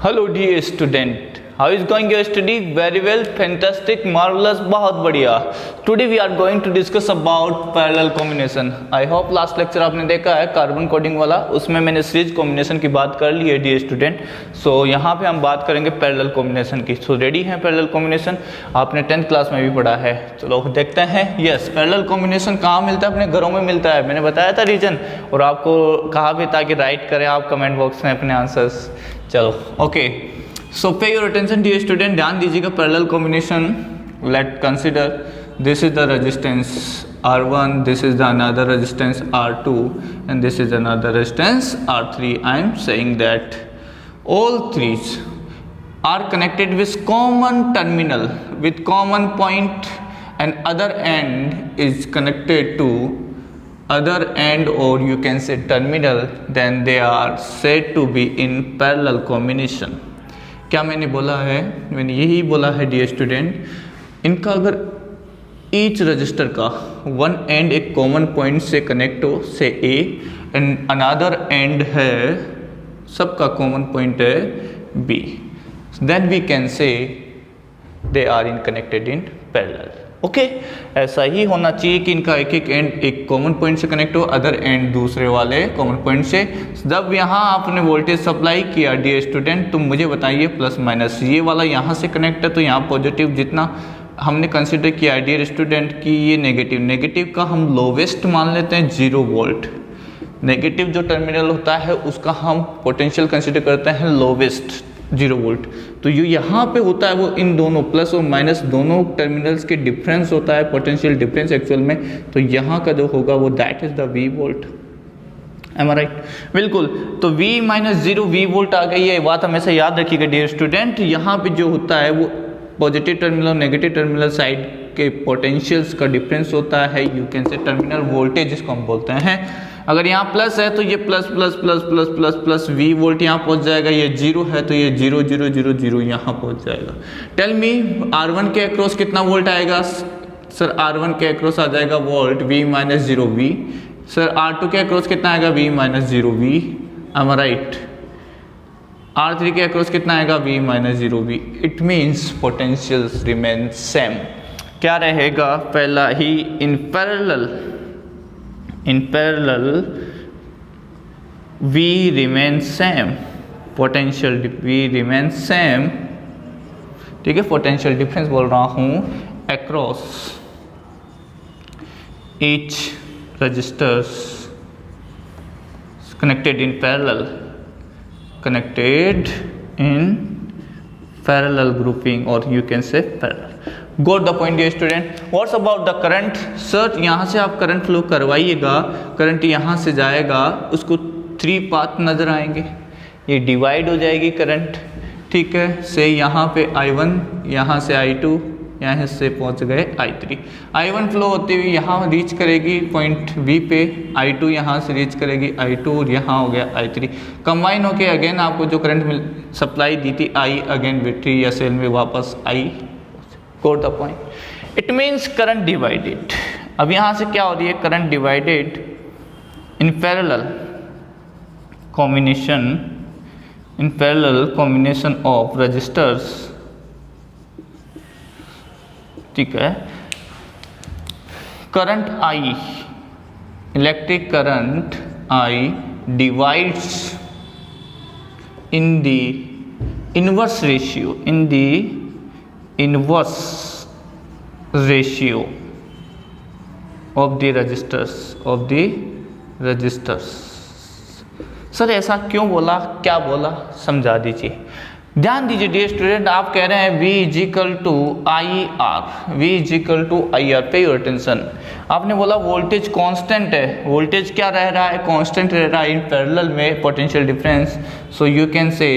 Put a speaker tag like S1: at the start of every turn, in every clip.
S1: Hello dear student, how is going your study? Very well, fantastic, marvellous, बहुत बढ़िया। Today we are going to discuss about parallel combination. I hope last lecture आपने देखा है carbon coding वाला, उसमें मैंने series combination की बात कर ली है डियर स्टूडेंट। सो यहाँ पे हम बात करेंगे पैरेलल कॉम्बिनेशन की। सो रेडी है पैरेलल कॉम्बिनेशन? आपने 10th क्लास में भी पढ़ा है। चलो देखते हैं। यस, पैरेलल कॉम्बिनेशन कहाँ मिलता है? अपने घरों में मिलता है। मैंने बताया था रीजन, और आपको कहा भी था कि राइट करें आप कमेंट बॉक्स में अपने आंसर्स। चलो ओके, सो पे योर अटेंशन डियर स्टूडेंट, ध्यान दीजिएगा। Parallel combination, late consider this is the resistance R1, this is the another resistance R2, and this is another resistance R3. I am saying that all three are connected with common terminal, with common point, and other end is connected to other end, or you can say terminal, then they are said to be in parallel combination. क्या मैंने बोला है? मैंने यही बोला है dear student, इनका अगर ईच रजिस्टर का वन एंड एक कॉमन पॉइंट से कनेक्ट हो, say A, and another end है, सबका कॉमन पॉइंट है B, then we can say they are in connected in parallel. Okay, ऐसा ही होना चाहिए कि इनका एक एक एंड एक कॉमन पॉइंट से कनेक्ट हो, अदर एंड दूसरे वाले कॉमन पॉइंट से। जब यहाँ आपने वोल्टेज सप्लाई किया डियर स्टूडेंट, तो मुझे बताइए प्लस माइनस, ये वाला यहाँ से कनेक्ट है तो यहाँ पॉजिटिव, जितना हमने कंसिडर किया डियर स्टूडेंट कि ये नेगेटिव, नेगेटिव का हम लोवेस्ट मान लेते हैं 0 वोल्ट। नेगेटिव जो टर्मिनल होता है उसका हम पोटेंशियल कंसिडर करते हैं लोवेस्ट 0 वोल्ट। तो ये यहाँ पे होता है वो इन दोनों प्लस और माइनस दोनों टर्मिनल्स के डिफरेंस होता है, पोटेंशियल डिफरेंस एक्चुअल में। तो यहाँ का जो होगा वो that is the V volt. Am I right? बिल्कुल। तो V माइनस 0 V वोल्ट आ गई है। बात हमेशा याद रखिएगा डियर स्टूडेंट, यहाँ पे जो होता है वो पॉजिटिव टर्मिनल और नेगेटिव टर्मिनल साइड के पोटेंशियल्स का डिफरेंस होता है। यू कैन से टर्मिनल वोल्टेज जिसको हम बोलते हैं। अगर यहाँ प्लस है तो ये plus plus plus plus plus plus V volt यहाँ पहुँच जाएगा। ये 0 है तो ये 0 0 0 0 यहाँ पहुँच जाएगा। टेल मी R1 के अक्रॉस कितना वोल्ट आएगा? सर R1 के अक्रॉस आ जाएगा volt V minus 0 V। Sir R2 के अक्रॉस कितना आएगा? V minus 0 V। Am I right? R3 के अक्रॉस कितना आएगा? V minus 0 V। It means potentials remain same. क्या रहेगा? पहला ही in parallel V remain same, potential V remain same, ठीक है। पोटेंशियल डिफरेंस बोल रहा हूँ across each resistors connected in parallel grouping, or you can say parallel. Got the point dear student? What's about the current? Sir यहाँ से आप current flow करवाइएगा, current यहाँ से जाएगा, उसको 3 पाथ नज़र आएंगे, ये डिवाइड हो जाएगी करंट, ठीक है। से यहाँ पे I1, यहाँ से I2, यहाँ से पहुँच गए I3। I1 फ्लो होती हुई यहाँ रीच करेगी पॉइंट B पे, I2 यहाँ से रीच करेगी I2, और यहाँ हो गया I3। कंबाइन होके अगेन आपको जो करंट सप्लाई दी थी I, अगेन बैटरी या सेल में वापस I। Got the point? It means current divided। अब यहाँ से क्या हो रही है? Current divided in parallel combination of resistors, ठीक है। Current I, electric current I divides in the inverse ratio, inverse ratio of the resistors। Sir ऐसा क्यों बोला, क्या बोला, समझा दीजिए। ध्यान दीजिए डियर स्टूडेंट, आप कह रहे हैं V is equal to I R, V is equal to I R. Pay your attention, आपने बोला वोल्टेज कांस्टेंट है। वोल्टेज क्या रह रहा है? कांस्टेंट रह रहा है इन पैरेलल में, potential difference. So you can say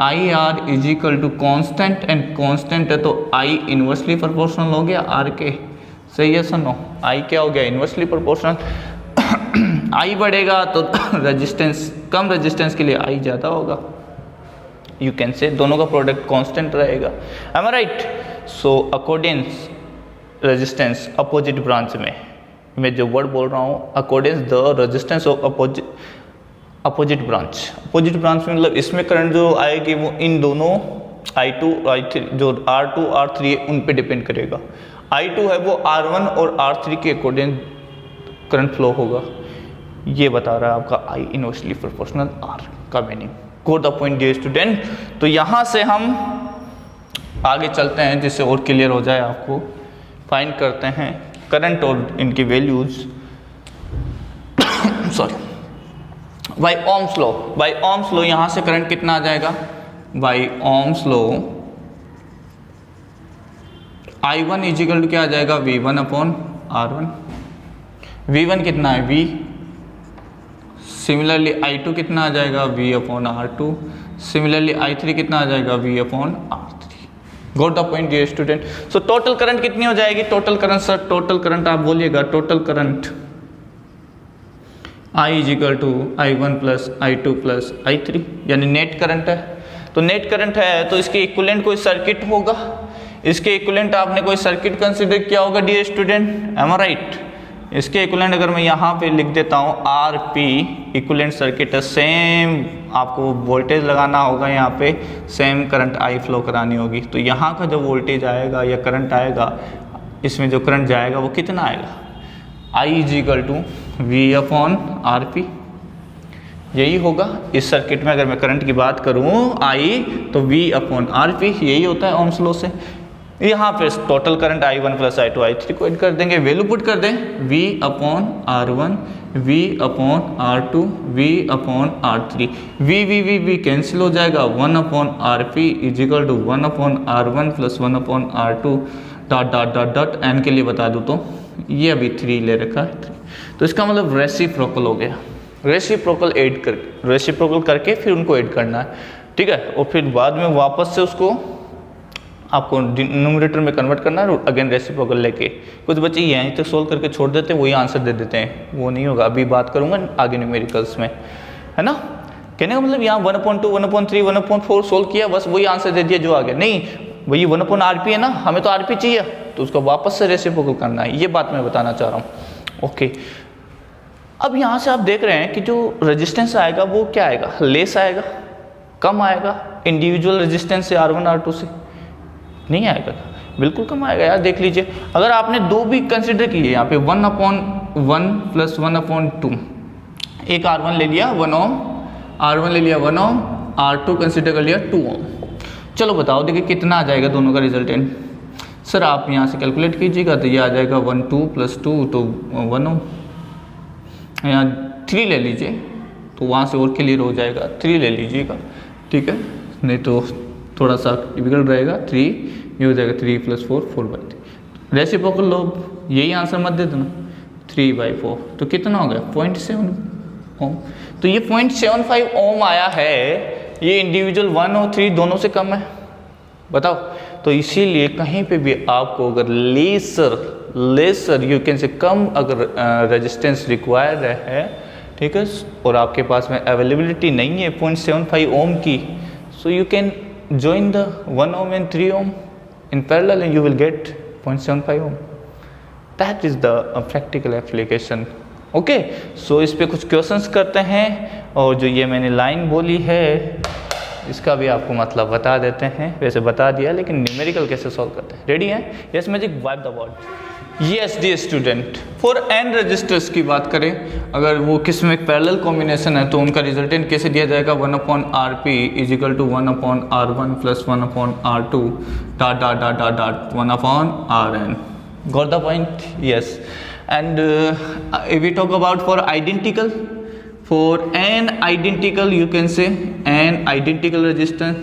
S1: I R is equal to constant, and constant है तो आई इन्वर्सली प्रोपोर्शनल हो गया आर के। सही है सर? नो, आई क्या हो गया? Inversely proportional. आई बढ़ेगा तो रेजिस्टेंस, कम रेजिस्टेंस के लिए आई ज़्यादा होगा। यू कैन से दोनों का प्रोडक्ट कांस्टेंट रहेगा। M I right? So according resistance opposite branch में मैं जो वर्ड बोल रहा हूँ, according the resistance of opposite opposite branch में मतलब इसमें करंट जो आएगी वो इन दोनों I2 I3 जो R2 R3 है उन पे डिपेंड करेगा। I2 है वो R1 और R3 के अकॉर्डिंग करंट फ्लो होगा, ये बता रहा है आपका I इनवर्सली प्रोपोर्शनल R का meaning. Got the point dear student. तो यहाँ से हम आगे चलते हैं जिससे और क्लियर हो जाए आपको। फाइंड करते हैं करंट और इनकी values sorry by Ohm's law यहाँ से करंट कितना आ जाएगा, by Ohm's law I1 equal to क्या आ जाएगा, V1 अपॉन R1। V1 कितना है V, सिमिलरली I2 कितना आ जाएगा V upon R2, similarly I3 कितना आ जाएगा V upon R3। Got the point dear student. So total current कितनी हो जाएगी, total current sir total current आप बोलिएगा, total current I equal to I1 plus I2 plus I3 यानी net current है। तो नेट करंट है तो इसके इक्विवेलेंट कोई सर्किट होगा, इसके इक्विवेलेंट आपने कोई सर्किट कंसीडर किया होगा dear student, M I right. इसके इक्विवेलेंट अगर मैं यहाँ पे लिख देता हूँ RP इक्विवेलेंट सर्किट है, सेम आपको वोल्टेज लगाना होगा, यहाँ पे सेम करंट I फ्लो करानी होगी। तो यहाँ का जो वोल्टेज आएगा या करंट आएगा, इसमें जो करंट जाएगा वो कितना आएगा, I equal to V upon RP, यही होगा। इस सर्किट में अगर मैं करंट की बात करूँ I तो V अपॉन RP, यही होता है ओम्स लॉ से। यहाँ पे total current I1 plus I2 I3 को ऐड कर देंगे, वैल्यू पुट कर दें, V upon R1 V upon R2 V upon R3, V cancel हो जाएगा, 1 upon RP equal to 1 upon R1 plus 1 upon R2 dot dot dot dot. N के लिए बता दूँ तो ये अभी 3 ले रखा है, तो इसका मतलब रेसिप्रोकल हो गया। रेसिप्रोकल करके फिर उनको ऐड करना है, ठीक है। और फिर बाद में वापस से उसको आपको न्यूमरेटर में कन्वर्ट करना है, अगेन रेसिप्रोकल लेके। कुछ बच्चे यहीं तक सोल्व करके छोड़ देते हैं, वही आंसर दे देते हैं, वो नहीं होगा। अभी बात करूंगा आगे न्यूमेरिकल्स में, है ना। कहने का मतलब यहाँ 1/2 1/3 1/4 सोल्व किया, बस वही आंसर दे दिया जो आ गया। नहीं वही 1/RP है ना, हमें तो RP चाहिए, तो उसको वापस से रेसिप्रोकल करना है, ये बात मैं बताना चाह रहा हूँ। ओके, अब यहाँ से आप देख रहे हैं कि जो रेजिस्टेंस आएगा वो क्या आएगा, लेस आएगा, कम आएगा इंडिविजुअल रेजिस्टेंस से R1 R2 से, नहीं आएगा, बिल्कुल कम आएगा यार। देख लीजिए, अगर आपने दो भी कंसिडर किए यहाँ पे 1/1 प्लस 1/2, एक R1 ले लिया 1 ओम, R1 ले लिया 1 ओम, R2 कंसिडर कर लिया 2 ओम। चलो बताओ देखिए कितना आ जाएगा दोनों का रिजल्टेंट। सर आप यहाँ से कैलकुलेट कीजिएगा तो ये आ जाएगा 1 2 प्लस 2 तो 1 ओम। यहाँ 3 ले लीजिए तो वहाँ से और क्लियर हो जाएगा, 3 ले लीजिएगा, ठीक है, नहीं तो थोड़ा सा डिफिकल्ट रहेगा। 3 ये हो जाएगा 3 + 4 4/3। रेसिप्रोकल लो, यही आंसर मत दे देना, 3/4 तो कितना हो गया 0.7 ओम। तो ये 0.75 ओम आया है, ये इंडिविजुअल 1 और 3 दोनों से कम है, बताओ। तो इसीलिए कहीं पे भी आपको अगर लेसर यू कैन से कम अगर रेजिस्टेंस रिक्वायर्ड है, ठीक है, और आपके पास में अवेलेबिलिटी नहीं है 0.75 ओम की, सो you can join the 1 ohm and 3 ohm in parallel and you will get 0.75 ohm. That is the practical application. Okay, so इस पे कुछ क्वेश्चंस करते हैं, और जो ये मैंने लाइन बोली है इसका भी आपको मतलब बता देते हैं, वैसे बता दिया लेकिन न्यूमेरिकल कैसे सॉल्व करते हैं। रेडी हैं? Yes magic wipe the board. Yes dear student, for n resistors की बात करें, अगर वो किस में पैरेलल कॉम्बिनेशन है तो उनका रिजल्टेंट कैसे दिया जाएगा, 1/RP is equal to 1/R1 plus 1/R2 dot dot dot dot dot 1/RN। Got the point? Yes. And if we talk about for identical, for n identical you can say n identical resistance,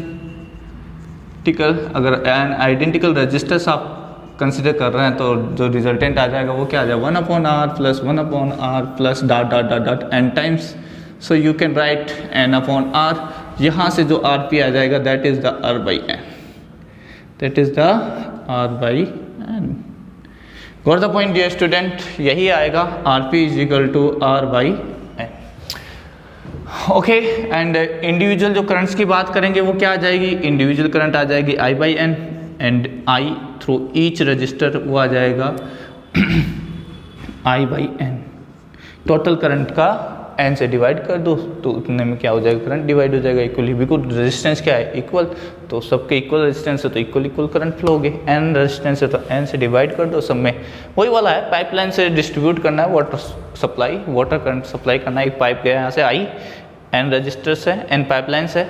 S1: अगर n identical resistors आप consider कर रहे हैं तो जो resultant आ जाएगा वो क्या आ जाएगा, 1/R plus 1/R plus dot dot dot dot n times. So you can write n/R, यहाँ से जो RP आ जाएगा that is the R/N, that is the R/N। Got the point dear student? यही आएगा RP is equal to R/N। Okay, and individual जो currents की बात करेंगे वो क्या आ जाएगी, इंडिविजुअल करंट आ जाएगी I/N, and I through each resistor वो आ जाएगा I/N। टोटल करंट का एन से डिवाइड कर दो तो उतने में क्या हो जाएगा, करंट डिवाइड हो जाएगा इक्वली, बिकॉज रेजिस्टेंस क्या है, इक्वल, तो सबके इक्वल रेजिस्टेंस है तो इक्वल करंट फ्लो होगी। एन रेजिस्टेंस है तो एन से डिवाइड कर दो, सब में वही वाला है, पाइपलाइन से डिस्ट्रीब्यूट करना है water supply, water current supply करना है। एक पाइप गया यहाँ से आई, एन रजिस्टर्स है, एन पाइपलाइंस है,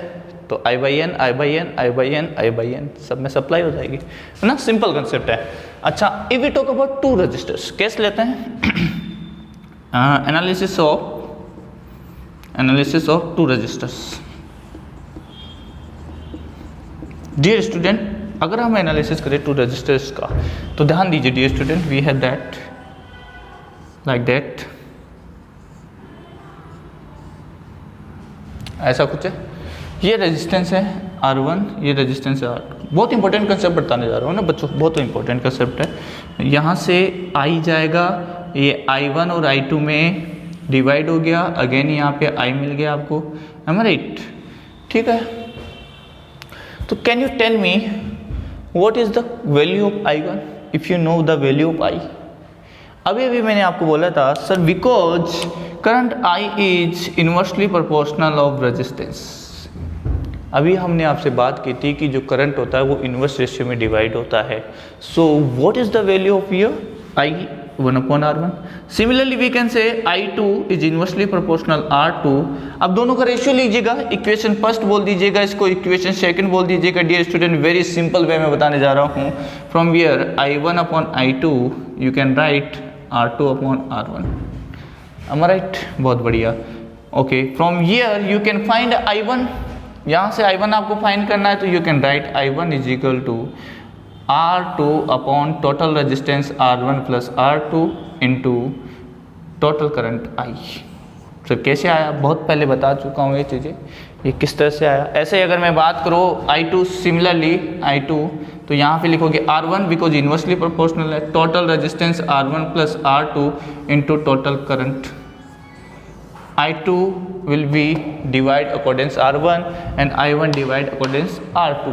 S1: तो I by n I by n I by n I by n सब में सप्लाई हो जाएगी, है ना, सिंपल कंसेप्ट है। अच्छा, if we talk about two resistors, case लेते हैं analysis of two resistors. Dear student, अगर हम एनालिसिस करें टू रजिस्टर्स का तो ध्यान दीजिए dear student, we have that like that, ऐसा कुछ है, ये रेजिस्टेंस है R1, ये रेजिस्टेंस है R2। बहुत इंपॉर्टेंट कंसेप्ट बताने जा रहा हूँ ना बच्चों, बहुत इंपॉर्टेंट कंसेप्ट है। यहाँ से I जाएगा, ये I1 और I2 में डिवाइड हो गया, अगेन यहाँ पे I मिल गया आपको, एम राइट, ठीक है। तो can you tell me what is the value of I1 if you know the value of I? अभी मैंने आपको बोला था sir because current I is inversely proportional of resistance. अभी हमने आपसे बात की थी कि जो करंट होता है वो इनवर्स रेशियो में डिवाइड होता है। So what is the value of your I 1/R1? Similarly we can say I2 is inversely proportional R2। अब दोनों का रेशियो लीजिएगा, इक्वेशन फर्स्ट बोल दीजिएगा, इसको इक्वेशन सेकंड बोल दीजिएगा। Dear student, very simple way में बताने जा रहा हूँ। From here I1/I2 you can write R2/R1, am I right? बहुत बढ़िया। Okay, from here you can find I1, यहाँ से I1 आपको फाइंड करना है तो you can write I1 is equal to R2 upon total resistance R1 plus R2 into total current I। तो कैसे आया, बहुत पहले बता चुका हूँ ये चीज़ें, ये किस तरह से आया। ऐसे अगर मैं बात करूँ I2, सिमिलरली I2 तो यहाँ पे लिखोगे R1 बिकॉज इनवर्सली प्रोपोर्शनल है, total resistance R1 plus R2 into total current. I2 will be divide accordance R1 and I1 divide accordance R2।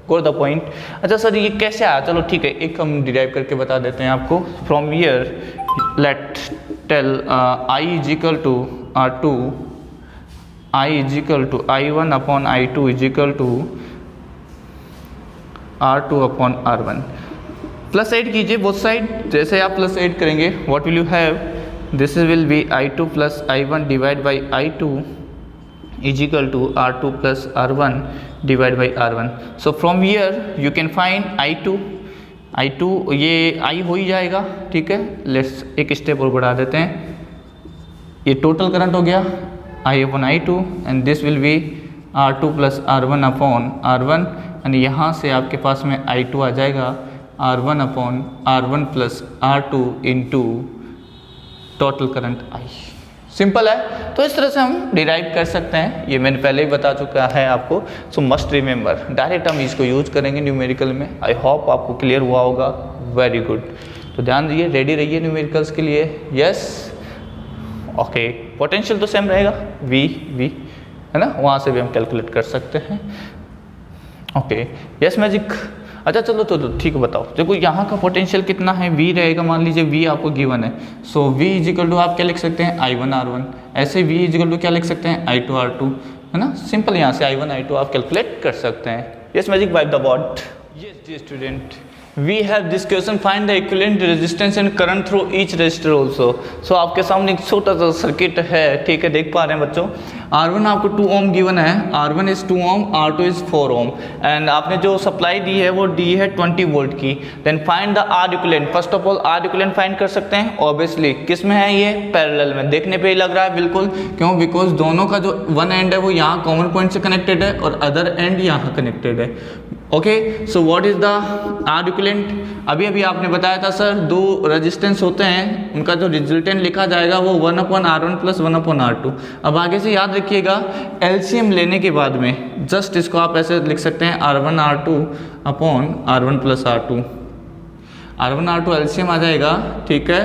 S1: Got the point? अच्छा सर ये कैसे आया, चलो ठीक है, एक हम डिराइव करके बता देते हैं आपको। From here let tell I is equal to R2, I is equal to I1 upon I2 is equal to R2 upon R1। Plus add कीजिए बोथ साइड, जैसे आप प्लस एड करेंगे what will you have, this will be I2 plus I1 divided by I2 is equal to R2 plus R1 divided by R1। So from here you can find I2 ये I हो ही जाएगा, ठीक है। Let's एक step और बढ़ा देते हैं, ये टोटल करंट हो गया I upon I2 and this will be R2 plus R1 upon R1 and यहाँ से आपके पास में I2 आ जाएगा R1 upon R1 plus R2 into total current I। Simple है, तो इस तरह से हम डिराइव कर सकते हैं, ये मैंने पहले ही बता चुका है आपको। सो मस्ट रिमेंबर, डायरेक्ट हम इसको यूज करेंगे न्यूमेरिकल में। आई होप आपको क्लियर हुआ होगा, वेरी गुड। तो ध्यान दीजिए, रेडी रहिए न्यूमेरिकल्स के लिए। यस, ओके, पोटेंशियल तो सेम रहेगा, वी है ना, वहाँ से भी हम कैलकुलेट कर सकते हैं। Okay, yes magic. अच्छा चलो तो ठीक है, बताओ। देखो यहाँ का पोटेंशियल कितना है, V रहेगा, मान लीजिए V आपको गिवन है। सो V इज इक्वल टू आप क्या लिख सकते हैं, I1/R1। ऐसे V इज इक्वल टू क्या लिख सकते हैं, I2/R2, है ना। सिंपल, यहाँ से I1/I2 आप कैलकुलेट कर सकते हैं। Yes magic, wipe the board. Yes dear student, we have this question, find the equivalent resistance and current through each resistor also। so आपके सामने एक छोटा सा सर्किट है, ठीक है, देख पा रहे हैं बच्चों। R1 आपको 2 ओम गिवन है, R1 is 2 ohm, R2 is 4 ohm and आपने जो सप्लाई दी है वो दी है 20 वोल्ट की। Then find the R equivalent. First of all R equivalent find कर सकते हैं, ऑब्वियसली किस में है, ये पैरेलल में। देखने पे ही लग रहा है बिल्कुल, क्यों, बिकॉज दोनों का जो वन एंड है वो यहाँ कॉमन पॉइंट से कनेक्टेड है और अदर एंड यहाँ कनेक्टेड है। Okay, so what is the R equivalent? अभी आपने बताया था सर, 2 रेजिस्टेंस होते हैं, उनका जो रिजल्टेंट लिखा जाएगा वो 1/R1 प्लस 1/R2। अब आगे से याद रखिएगा, एलसीएम लेने के बाद में जस्ट इसको आप ऐसे लिख सकते हैं, R1/R2 upon R1 plus R2। R1/R2 LCM आ जाएगा, ठीक है,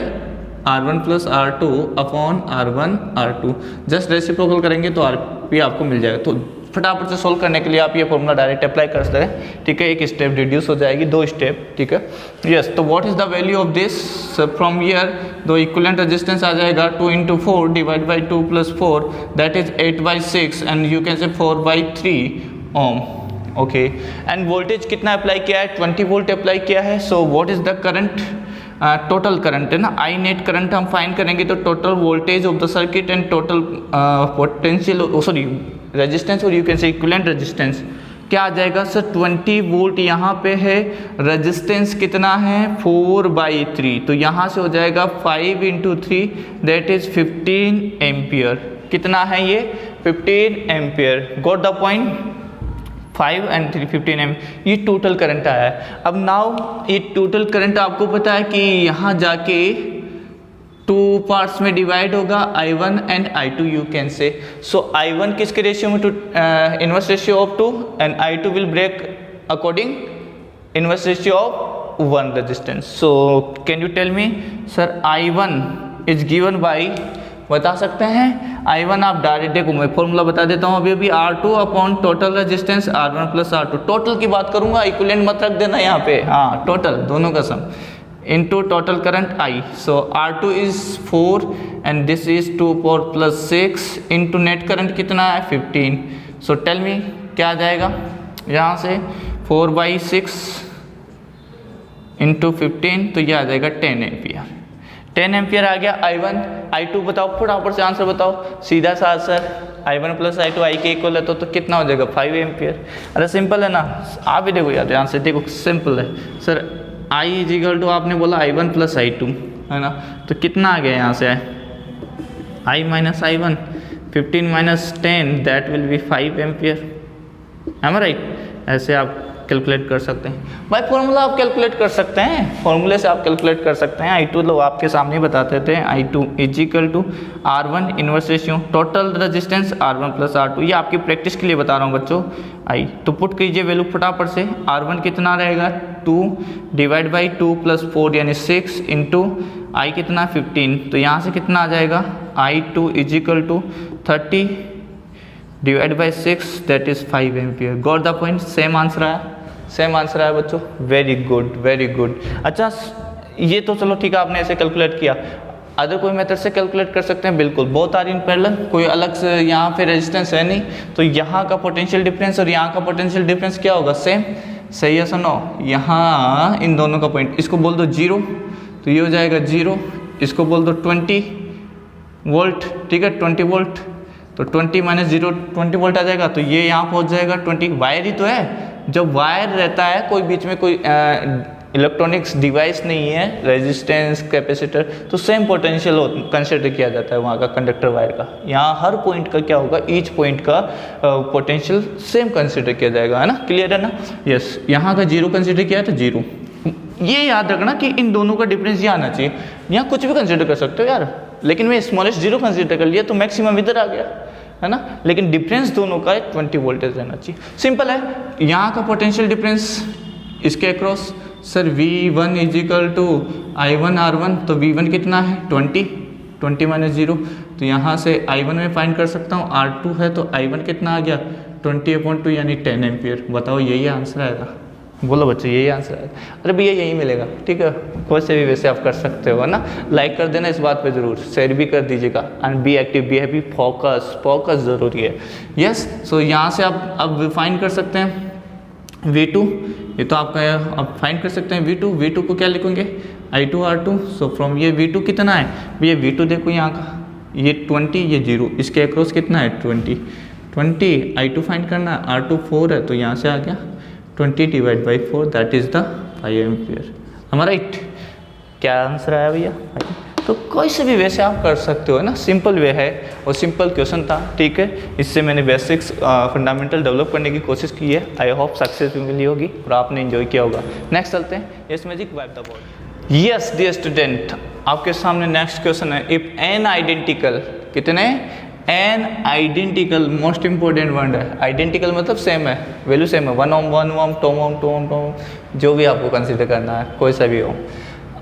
S1: R1 plus R2 upon R1/R2। Just reciprocal करेंगे तो RP आपको मिल जाएगा। तो फटाफट से सोल्व करने के लिए आप ये फॉर्मूला डायरेक्ट अप्लाई कर सकते हैं, ठीक है। एक स्टेप रिड्यूस हो जाएगी, 2 स्टेप, ठीक है। यस, तो what is the value of this from here, दो इक्विवेलेंट रेजिस्टेंस आ जाएगा 2 × 4 divide by 2 + 4 that is 8/6 and you can say 4/3 ohm, okay. And voltage कितना अप्लाई किया है, 20 वोल्ट अप्लाई किया है। So what is the current, total current है ना, आई नेट करंट हम फाइंड करेंगे तो total voltage of the circuit and total potential, sorry resistance और यू कैन से इक्विवेलेंट रेजिस्टेंस क्या आ जाएगा सर, 20 वोल्ट यहाँ पे है, रेजिस्टेंस कितना है 4/3, तो यहाँ से हो जाएगा 5 × 3 दैट इज 15 एम्पियर। कितना है ये 15 ampere, got the point. 5 and 3 15 एम, ये टोटल करंट आया है। अब नाउ ये टोटल करंट आपको पता है कि यहाँ जाके 2 पार्ट्स में डिवाइड होगा, I1 and I2 you can से। सो I1 किसके रेशियो में, to inverse ratio of 2 and I2 will break according inverse ratio of 1 resistance. So can you tell me sir I1 is given by, बता सकते हैं I1 आप direct, देखो मैं formula बता देता हूँ अभी R2 upon total resistance R1 + R2, total की बात करूंगा, इक्विवेलेंट मत रख देना यहाँ पे, हाँ टोटल दोनों का sum into total current I। So R2 is 4 and this is 2 + 6 into net current कितना है 15। सो टेल मी क्या आ जाएगा यहाँ से 4/6 इंटू 15, तो ये आ जाएगा 10 एम्पियर। 10 एम्पियर आ गया I1, I2 बताओ, फटाफट से आंसर बताओ, सीधा सा आंसर I1 + I2 I के इक्वल है तो कितना हो जाएगा 5 एम्पियर। अरे सिंपल है ना, आप भी देखो यार ध्यान से, देखो सिंपल है सर, I = आपने बोला I1 + I2 है ना, तो कितना आ गया यहाँ से I - I1, 15 - 10 that will be 5 ampere, am I right. ऐसे आप कैलकुलेट कर सकते हैं भाई, फॉर्मूला आप कैलकुलेट कर सकते हैं, फॉर्मूले से आप कैलकुलेट कर सकते हैं। I2 लोग आपके सामने ही बताते थे, I2 = R1 inverse ratio total resistance R1 + R2, ये आपकी प्रैक्टिस के लिए बता रहा हूँ बच्चों। I तो पुट कीजिए वैल्यू फटाफट से, R1 कितना रहेगा 2 डिवाइड बाई 2 + 4 यानी 6 इंटू I कितना 15, तो यहाँ से कितना आ जाएगा I2 = 30 divide by 6 that is 5 ampere. Got the point, same answer आया, सेम आंसर आया बच्चों, वेरी गुड वेरी गुड। अच्छा ये तो चलो ठीक है, आपने ऐसे कैलकुलेट किया, अदर कोई मेथड से कैलकुलेट कर सकते हैं, बिल्कुल बोथ आर इन पैरेलल, कोई अलग से यहाँ पे रेजिस्टेंस है नहीं, तो यहाँ का पोटेंशियल डिफरेंस और यहाँ का पोटेंशियल डिफरेंस क्या होगा सेम, सही है सुनो। यहाँ इन दोनों का पॉइंट, इसको बोल दो 0 तो ये हो जाएगा 0, इसको बोल दो 20 वोल्ट, ठीक है 20 वोल्ट, तो 20 - 0 20 वोल्ट आ जाएगा, तो ये यहाँ पहुँच जाएगा 20। वायर ही तो है, जब वायर रहता है कोई बीच में कोई इलेक्ट्रॉनिक्स डिवाइस नहीं है, रेजिस्टेंस कैपेसिटर, तो सेम पोटेंशियल कंसिडर किया जाता है वहाँ का कंडक्टर वायर का। यहाँ हर पॉइंट का क्या होगा, ईच पॉइंट का पोटेंशियल सेम कंसिडर किया जाएगा, है ना, क्लियर है ना। यस, यहाँ का 0 कंसिडर किया है तो 0, ये याद रखना कि इन दोनों का डिफरेंस ये आना चाहिए। यहाँ कुछ भी कंसिडर कर सकते हो यार, लेकिन मैं स्मॉलेस्ट 0 कंसिडर कर लिया तो मैक्सिमम इधर आ गया, है ना, लेकिन डिफरेंस दोनों का 20 वोल्टेज रहना चाहिए, सिंपल है। यहाँ का पोटेंशियल डिफरेंस इसके across sir V1 = I1 R1, तो V1 कितना है 20 - 0, तो यहाँ से I1 में फाइंड कर सकता हूँ, R2 है तो I1 कितना आ गया 20/2 यानी 10 एम्पियर। बताओ यही आंसर आएगा, बोलो बच्चे यही आंसर है। अरे भैया यही मिलेगा, ठीक है, कोई से भी वैसे आप कर सकते हो, है ना। लाइक कर देना इस बात पे ज़रूर, शेयर भी कर दीजिएगा, and be active, be happy, focus ज़रूरी है। यस, सो यहाँ से आप अब फाइंड कर सकते हैं V2, ये तो आपका आप फाइंड कर सकते हैं V2 को क्या लिखेंगे I2 R2। सो फ्रॉम ये V2 कितना है भैया, V2 देखो यहाँ का ये 20 ये 0, इसके अक्रॉस कितना है 20 I2 फाइंड करना है, R2 4 है तो यहाँ से आ गया 20 divide by 4 that is the 5 ampere. हमारा राइट, क्या आंसर आया भैया। तो कोई से भी वैसे आप कर सकते हो, है ना, सिंपल वे है और सिंपल क्वेश्चन था, ठीक है। इससे मैंने बेसिक्स फंडामेंटल डेवलप करने की कोशिश की है, आई होप सक्सेस भी मिली होगी और आपने एंजॉय किया होगा। नेक्स्ट चलते हैं, yes magic wipe the board. Yes dear student, आपके सामने नेक्स्ट क्वेश्चन है, इफ एन आइडेंटिकल, कितने N identical, most important word है, आइडेंटिकल मतलब सेम है, वैल्यू सेम है, 1 ओम 1 ओम 2 ओम 2 ओम जो भी आपको कंसिडर करना है, कोई सा भी हो।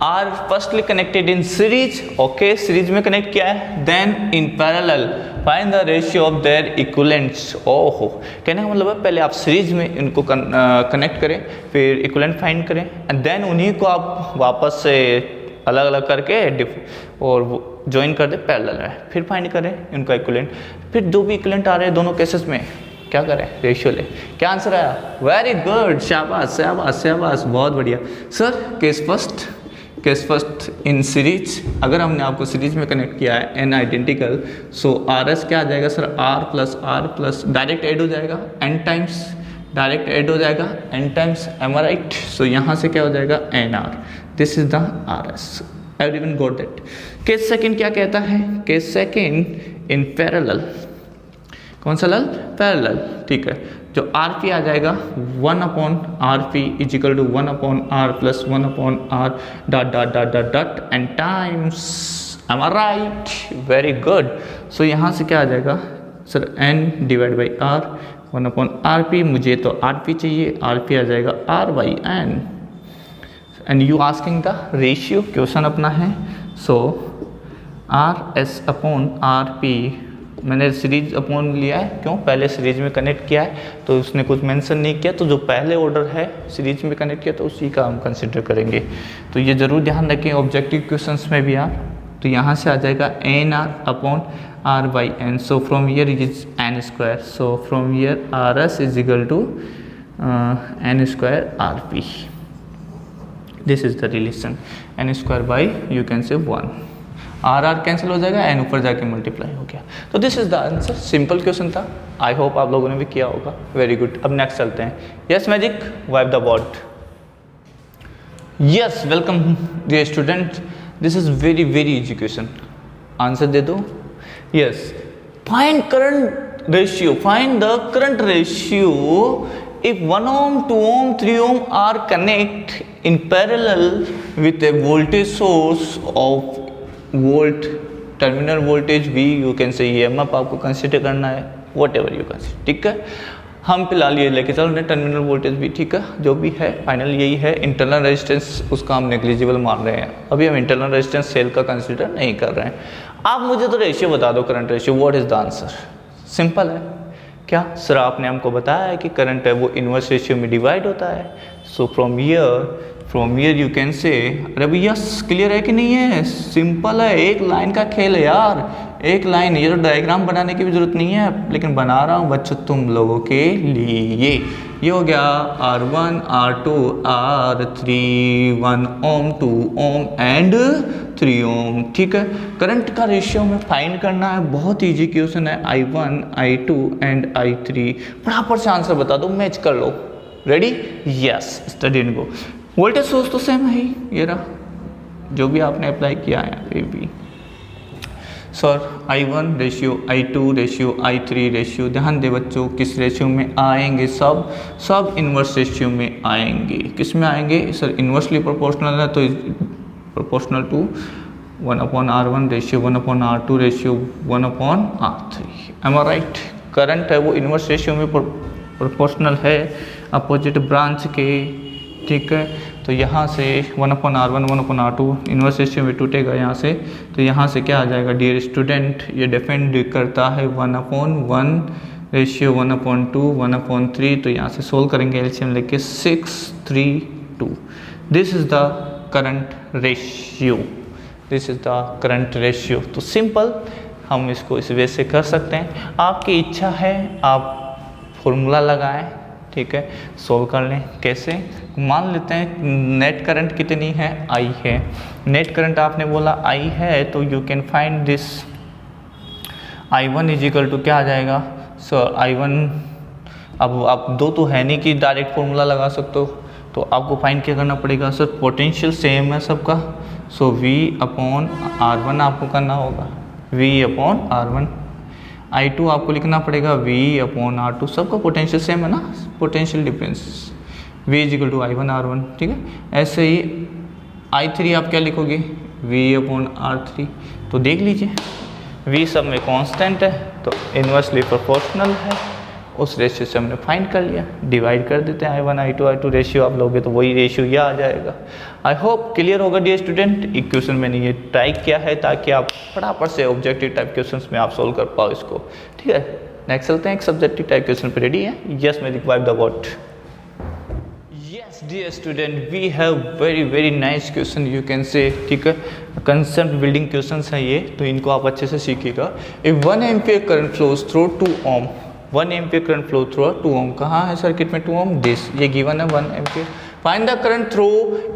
S1: Are firstly connected in series, okay series में कनेक्ट किया है, then in parallel find the ratio of their equivalents. ओहो, कहने का मतलब है पहले आप सीरीज में इनको कनेक्ट करें, फिर इक्विवेलेंट फाइंड करें, एंड देन उन्हीं को आप वापस से अलग अलग करके और ज्वाइन कर दे पैरेलल में, फिर फाइंड करें इनका इक्विवेलेंट, फिर जो भी इक्विवेलेंट आ रहे हैं दोनों केसेस में क्या करें, रेशियो ले। क्या आंसर आया? वेरी गुड, शाबाश शाबाश शाबाश, बहुत बढ़िया sir. Case first in series, अगर हमने आपको सीरीज में कनेक्ट किया है N identical, so R S क्या आ जाएगा sir, R plus direct add हो जाएगा एन टाइम्स, डायरेक्ट ऐड हो जाएगा N times, am right. So यहाँ से क्या हो जाएगा, N R, this is the R S, everyone got that. Case second क्या कहता है, केस सेकंड इन पैरेलल, कौन सा लल, पैरेलल, ठीक है। जो आर पी आ जाएगा 1 upon R P is equal to 1 upon R plus 1 upon R dot dot dot dot dot and times, am I right, very good. So यहाँ से क्या आ जाएगा sir, n divide by R 1 upon R P, मुझे तो R P चाहिए, R P आ जाएगा R by n, and you asking the ratio, question अपना है। So R S upon R P, मैंने सीरीज अपॉन लिया है, क्यों, पहले सीरीज में कनेक्ट किया है तो उसने कुछ मेंशन नहीं किया, तो जो पहले ऑर्डर है सीरीज में कनेक्ट किया तो उसी का हम कंसिडर करेंगे। तो ये जरूर ध्यान रखें ऑब्जेक्टिव क्वेश्चंस में भी आप, तो यहाँ से आ जाएगा N R upon R by N, so from here is N square, so from here R S is equal to N square R P, this is the relation, N square by you can say 1, are are cancel हो जाएगा, N ऊपर जाके multiply हो गया। तो this is the answer, simple question था, I hope आप लोगों ने भी किया होगा, वेरी गुड। अब नेक्स्ट चलते हैं, yes magic wipe the board. Yes welcome dear student, this is very very easy question, answer दे दो। Yes, find current ratio, find the current ratio if 1 ohm, 2 ohm, 3 ohm are connect in parallel with a voltage source of volt, terminal voltage V, you can से EMF आपको consider करना है, what ever you consider, ठीक है। हम फिलहाल ये लेके चल रहे हैं टर्मिनल वोल्टेज भी, ठीक है, जो भी है फाइनल यही है। इंटरनल रेजिस्टेंस उसका हम नेग्लिजिबल मान रहे हैं, अभी हम इंटरनल रेजिस्टेंस सेल का कंसिडर नहीं कर रहे हैं। आप मुझे तो रेशियो बता दो, current ratio, what is the answer, simple है। क्या सर आपने हमको बताया है कि करंट है वो इनवर्स रेशियो में डिवाइड होता है, सो फ्रॉम हियर यू कैन से, अरे भैया क्लियर है कि नहीं है, सिंपल है, एक लाइन का खेल है यार, एक लाइन, ये तो डायग्राम बनाने की भी जरूरत नहीं है, लेकिन बना रहा हूँ बच्चों तुम लोगों के लिए। ये हो गया R1 R2 R3, 1 Om 2 ohm and 3 ओम, ठीक है। करंट का रेशियो में फाइंड करना है, बहुत इजी क्वेश्चन है, I1 I2 एंड I3, फटाफट से आंसर बता दो, मैच कर लो, ready, yes study and go. Voltage source तो सेम है ही, ये रहा जो भी आपने अप्लाई किया है यहाँ पे भी। Sir I1 ratio, I2 ratio, I3 ratio, ध्यान दे बच्चों किस रेशियो में आएंगे, सब इन्वर्स रेशियो में आएंगे। किस में आएंगे सर, इन्वर्सली प्रोपोर्शनल है तो proportional to 1/R1 ratio, 1/R2 ratio, 1/R3, am I right. Current है वो इन्वर्स रेशियो में प्रोपोर्शनल है अपोजिट ब्रांच के, ठीक है। तो यहाँ से 1/R1 1/R2 इन्वर्स रेशियो में टूटेगा यहाँ से, तो यहाँ से क्या आ जाएगा डियर स्टूडेंट, ये डिपेंड करता है 1/1 रेशियो, 1/2 1/3, तो यहाँ से सोल्व करेंगे एलसीएम लेके 6 3 2, this is the current ratio, this is the current ratio. तो सिंपल हम इसको इस वे से कर सकते हैं, आपकी इच्छा है आप फॉर्मूला लगाएं, ठीक है, सोल्व कर लें। कैसे, मान लेते हैं नेट करंट कितनी है, I है, नेट करंट आपने बोला I है, तो you can find this I1 is equal to क्या आ जाएगा सर, I1, अब आप दो तो है नहीं कि डायरेक्ट फॉर्मूला लगा सकते हो, तो आपको फाइंड क्या करना पड़ेगा सर, पोटेंशियल सेम है सबका, सो V/R1 आपको करना होगा, V/R1, I2 आपको लिखना पड़ेगा V/R2, सबका पोटेंशियल सेम है ना, potential difference, V is equal to I1/R1, ठीक है। ऐसे ही I3 आप क्या लिखोगे, V/R3, तो देख लीजिए V सब में कांस्टेंट है तो इन्वर्सली प्रोपोर्शनल है, उस रेशियो से हमने फाइंड कर लिया, डिवाइड कर देते हैं I1 I2 I2 रेशियो आप लोगे तो वही रेशियो ये आ जाएगा। आई होप क्लियर होगा डियर स्टूडेंट। इक्वेशन मैंने ये ट्राई किया है ताकि आप फटाफट से ऑब्जेक्टिव टाइप क्वेश्चंस में आप सोल्व कर पाओ इसको, ठीक है। नेक्स्ट चलते हैं एक सब्जेक्टिव टाइप क्वेश्चन पे। रेडी है? यस मैं wipe the board. Yes dear student, we have very nice question you can say, ठीक है। कंसेप्ट बिल्डिंग क्वेश्चंस हैं ये, तो इनको आप अच्छे से सीखिएगा। If 1 ampere current flows through 2 ohm, 1 ampere current flow through 2 ohm, कहाँ है सर्किट में 2 ओम? दिस, ये गिवन है 1 ampere. Find the current through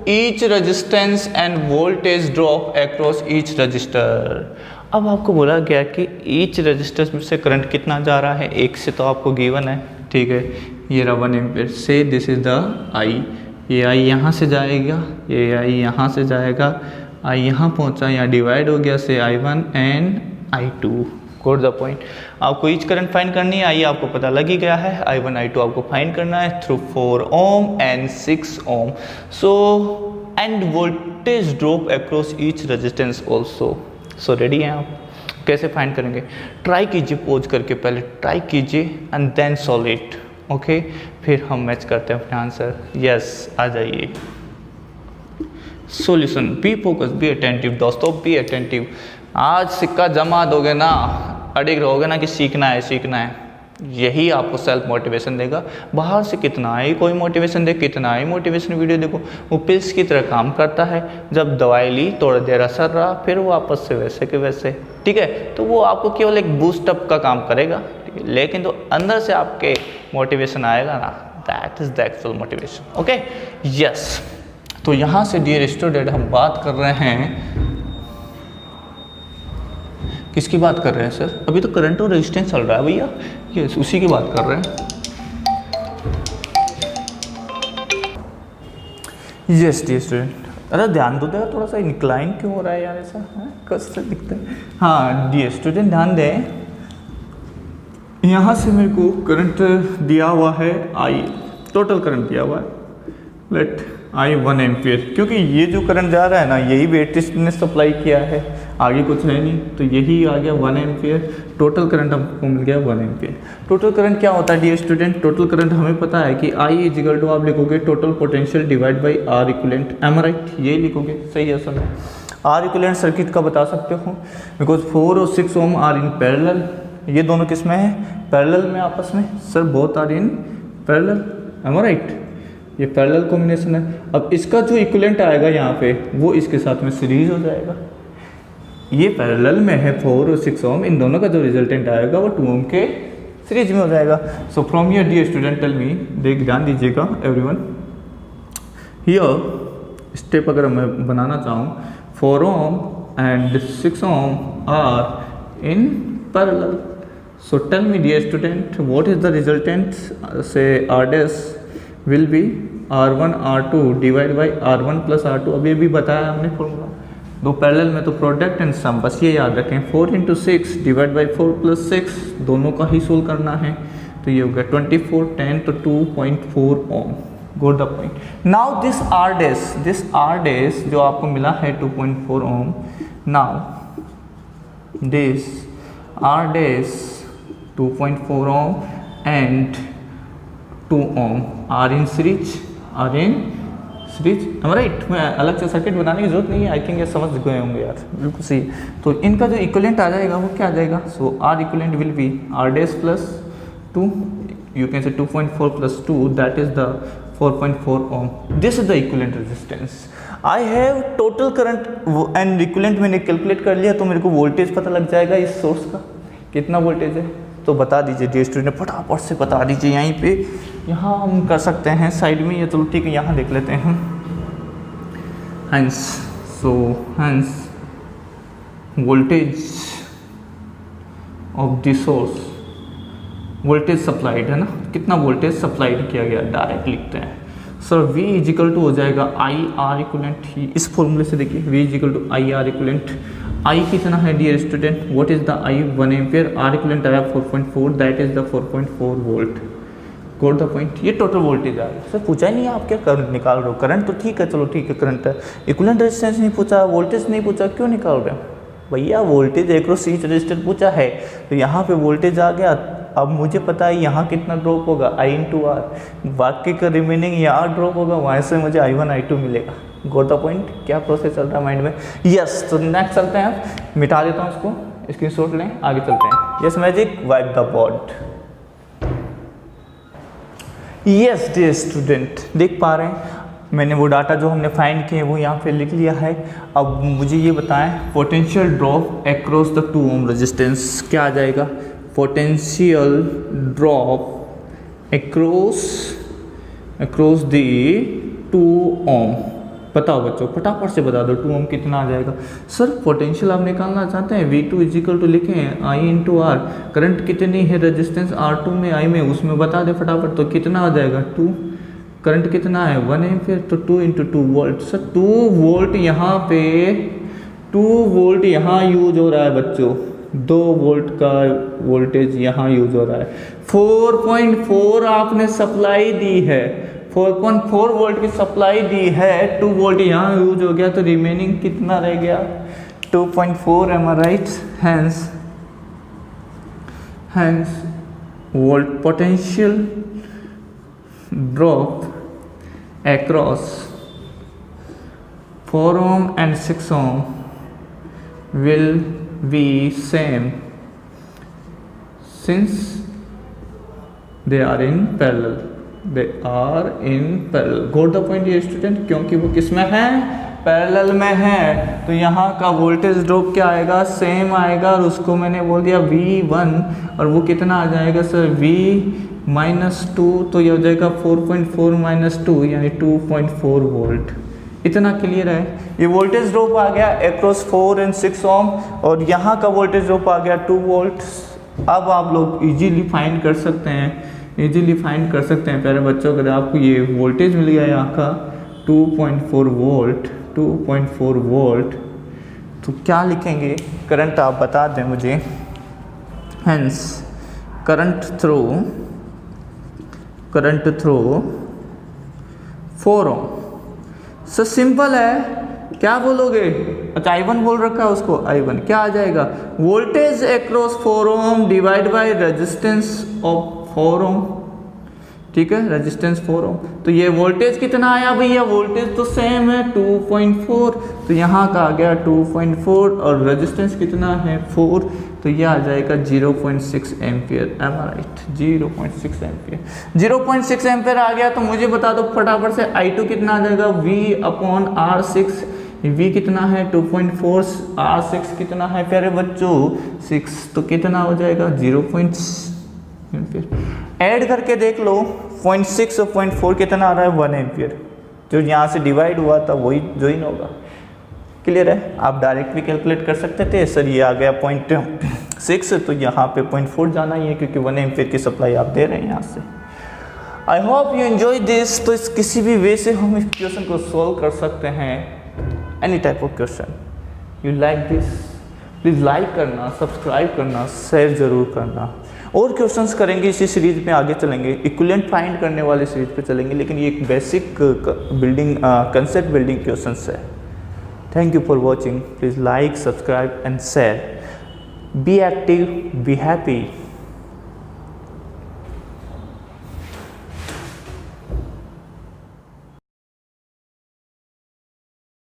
S1: each resistance and voltage drop across each resistor. अब आपको बोला गया कि ईच रजिस्टर में से करंट कितना जा रहा है, एक से तो आपको गिवन है, ठीक है। ये रहा 1 एम्पियर से, दिस इज द आई, ये आई यहाँ से जाएगा, ये आई यहाँ से जाएगा, आई यहाँ पहुँचा, यहाँ डिवाइड हो गया से I1 and I2। Got the point. आपको ईच करंट फाइंड करनी है, आइए आपको पता लग ही गया है। I1 I2 आपको फाइंड करना है through 4 ohm and 6 ohm. So and voltage drop across each resistance also. So ready हैं आप? कैसे फाइंड करेंगे? ट्राई कीजिए पोज करके, पहले ट्राई कीजिए and then solve it, okay. फिर हम मैच करते हैं अपने आंसर। यस आ जाइए। Solution, B focus, be attentive दोस्तों, बी अटेंटिव। आज सिक्का जमा दोगे ना, अडिग रहोगे ना कि सीखना है सीखना है, यही आपको सेल्फ मोटिवेशन देगा। बाहर से कितना ही कोई मोटिवेशन दे, कितना ही मोटिवेशन वीडियो देखो, वो पिल्स की तरह काम करता है। जब दवाई ली थोड़ा देर असर रहा, फिर वो वापस से वैसे के वैसे, ठीक है। तो वो आपको केवल एक बूस्ट अप का काम करेगा, ठीक है। लेकिन तो अंदर से आपके मोटिवेशन आएगा ना, that is the actual motivation, okay. Yes, तो यहाँ से डियर स्टूडेंट हम बात कर रहे हैं, किसकी बात कर रहे हैं सर? अभी तो करंट और रेजिस्टेंस चल रहा है भैया, यस उसी की बात कर रहे हैं। यस डियर स्टूडेंट, अरे ध्यान दो देगा, थोड़ा सा इंक्लाइन क्यों हो रहा है यार ऐसा, कैसे दिखता है? हाँ डियर स्टूडेंट ध्यान दें, यहाँ से मेरे को करंट दिया हुआ है आई, टोटल करंट दिया हुआ है, लेट आई 1 एम्पियर, क्योंकि ये जो करंट जा रहा है ना, यही बैटरी ने सप्लाई किया है, आगे कुछ है नहीं, तो यही आ गया 1 एम्पियर। टोटल करंट हमको मिल गया 1 एम्पियर। टोटल करंट क्या होता है डियर स्टूडेंट? टोटल करंट हमें पता है कि आई इजिकल टू आप लिखोगे total potential divide by R equivalent, am I right? यही लिखोगे, सही है सर। आर इक्विवेलेंट सर्किट का बता सकते हो, बिकॉज 4 और 6 ओम आर इन पैरेलल। ये दोनों किस में है? पैरेलल में आपस में, sir both are in parallel, am I right? ये पैरेलल कॉम्बिनेशन है। अब इसका जो इक्विवेलेंट आएगा यहाँ पे, वो इसके साथ में सीरीज हो जाएगा। ये पैरेलल में है 4 और 6 ओम, इन दोनों का जो रिजल्टेंट आएगा वो 2 ओम के सीरीज में हो जाएगा। So from here dear student tell me, देख ध्यान दीजिएगा एवरीवन, हियर स्टेप अगर मैं बनाना चाहूँ, 4 ohm and 6 ohm are in parallel. So tell me dear student, what is the resultant? Say R dash will be R1 R2 divide by R1 plus R2। अभी भी बताया हमने फॉर्मूला, दो parallel में तो प्रोडक्ट एंड सम, बस ये याद रखें। 4 × 6 डिवाइड बाई 4 प्लस 6, दोनों का ही सोल्व करना है, तो ये हो गया 24 10 तो 2.4 ohm. Got the point. Now this R dash जो आपको मिला है 2.4 ohm, now this R dash 2.4 ohm and 2 ohm are in series, are in series, right? मैं अलग से सर्किट बनाने की जरूरत नहीं है, आई थिंक ये समझ गए होंगे यार, बिल्कुल सही। तो इनका जो इक्विवेलेंट आ जाएगा वो क्या आ जाएगा? So R equivalent will be R dash plus 2, you can say 2.4 plus 2, that is the 4.4 ohm. This is the equivalent resistance. I have total current and equivalent मैंने कैलकुलेट कर लिया, तो मेरे को वोल्टेज पता लग जाएगा इस सोर्स का, कितना वोल्टेज है। तो बता दीजिए डियर स्टूडेंट, फटाफट से बता दीजिए। यहीं पे, यहाँ हम कर सकते हैं साइड में, ये चलो ठीक है, यहाँ देख लेते हैं। Hence, so hence voltage of the source, voltage supplied है ना, कितना वोल्टेज सप्लाइड किया गया, डायरेक्ट लिखते हैं। सर V इजिकल टू हो जाएगा आई आर इक्विवेलेंट, इस फॉर्मूले से देखिए, V is equal to I R equivalent. I कितना है dear student? What is the I? 1 ampere. R equivalent आया 4.4, that is the 4.4 volt. Got the point. ये टोटल वोल्टेज आया। सर पूछा ही नहीं आप क्या करंट निकाल रहे हो? करंट तो ठीक है, चलो ठीक है करंट है, इक्विवेलेंट रेजिस्टेंस नहीं पूछा, वोल्टेज नहीं पूछा, क्यों निकाल रहे हो भैया? वोल्टेज अक्रॉस ईच रजिस्टर पूछा है, तो यहाँ पे वोल्टेज आ गया, अब मुझे पता है यहाँ कितना ड्रॉप होगा I इंटू आर, बाकी का रिमेनिंग यहाँ ड्रॉप होगा, वहाँ से मुझे I1 I2 मिलेगा। Got the point? क्या प्रोसेस चल रहा है माइंड में? यस। तो नेक्स्ट चलते हैं, मिटा देता हूँ इसको, स्क्रीनशॉट लें, आगे चलते हैं। Yes magic, wipe the board. Yes dear student, देख पा रहे हैं मैंने वो डाटा जो हमने फाइंड किए वो यहाँ पे लिख लिया है। अब मुझे ये बताएं potential drop across the 2 ohm resistance क्या आ जाएगा? पोटेंशियल ड्रॉप अक्रॉस द 2 ओम। बताओ बच्चों, फटाफट से बता दो 2 ओम कितना आ जाएगा? सर पोटेंशियल आप निकालना चाहते हैं, V2 इजिकल टू लिखें I इंटू आर, करंट कितनी है रेजिस्टेंस R2 में I में, उसमें बता दे फटाफट। तो कितना आ जाएगा? 2। करंट कितना है? 1 एम्पियर, तो 2 इंटू 2 वोल्ट। सर 2 वोल्ट यहाँ पे 2 वोल्ट यहाँ यूज हो रहा है बच्चों, 2 वोल्ट का वोल्टेज यहाँ यूज हो रहा है। 4.4 आपने सप्लाई दी है, 4.4 वोल्ट की सप्लाई दी है, 2 वोल्ट यहाँ यूज हो गया, तो रिमेनिंग कितना रह गया? 2.4। Am I right? Hence volt potential drop across 4 ohm and 6 ohm will be same since they are in parallel। Got the point ये स्टूडेंट? क्योंकि वो किस में है? पैरेलल में है, तो यहाँ का वोल्टेज ड्रॉप क्या आएगा? सेम आएगा। और उसको मैंने बोल दिया V1, और वो कितना आ जाएगा सर? V-2, तो ये हो जाएगा 4.4 - 2 यानी 2.4 वोल्ट। इतना क्लियर है? ये वोल्टेज ड्रॉप आ गया अक्रॉस 4 और 6 ओम, और यहाँ का वोल्टेज ड्रॉप आ गया 2 वोल्ट। अब आप लोग इजीली फाइंड कर सकते हैं प्यारे बच्चों, अगर आपको ये वोल्टेज मिल गया यहाँ का 2.4 वोल्ट, तो क्या लिखेंगे? करंट आप बता दें मुझे। हेंस करंट थ्रू 4 ओम। सो सिंपल है, क्या बोलोगे? अच्छा I1 बोल रखा है उसको, I1 क्या आ जाएगा? Voltage across 4 ohm divide by resistance of 4 ohm. ठीक है, रेजिस्टेंस 4 ओम। तो ये वोल्टेज कितना आया भैया? वोल्टेज तो सेम है 2.4, तो यहाँ का आ गया 2.4, और रेजिस्टेंस कितना है? 4, तो ये आ जाएगा 0.6 ampere. Am I right? 0.6 ampere. 0.6 ampere आ गया, तो मुझे बता दो फटाफट से I2 कितना आ जाएगा? V/R6। V कितना है? 2.4, R6 कितना है प्यारे बच्चों? 6, तो कितना हो जाएगा? 0.6 एम्पियर। ऐड करके देख लो, 0.6 और 0.4 कितना आ रहा है? 1 एम्पियर। जो यहाँ से डिवाइड हुआ था वही ज्वाइन होगा। क्लियर है? आप डायरेक्ट भी कैलकुलेट कर सकते थे। सर ये आ गया 0.6, तो यहाँ पे 0.4 जाना ही है, क्योंकि 1 एम्पियर की सप्लाई आप दे रहे हैं यहाँ से। I hope you enjoy this. तो इस किसी भी वे से हम इस क्वेश्चन को सॉल्व कर सकते हैं, any type of question. You like this? Please like करना, सब्सक्राइब करना, शेयर जरूर करना। और क्वेश्चंस करेंगे इसी सीरीज में, आगे चलेंगे, इक्विवेलेंट फाइंड करने वाले सीरीज पे चलेंगे, लेकिन ये एक basic building concept building questions है। Thank you for watching. Please like, subscribe and share. Be active, be happy.